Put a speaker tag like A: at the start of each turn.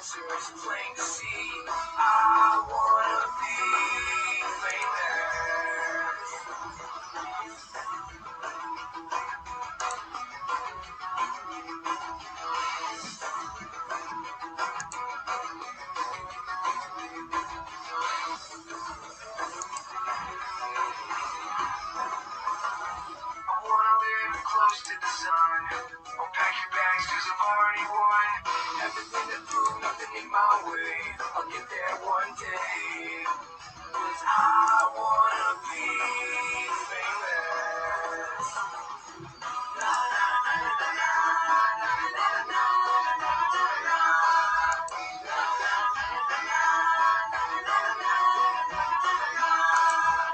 A: so it's plain to see. I wanna be famous. I wanna live close to the sun. I'll pack your bags 'cause I've already won. Everything to prove, nothing in my way. I'll get there one day. 'Cause I wanna be famous. La, la, la, la, la, la, la, la, la, la, la. La, la, la, la, la, la, la, la, la,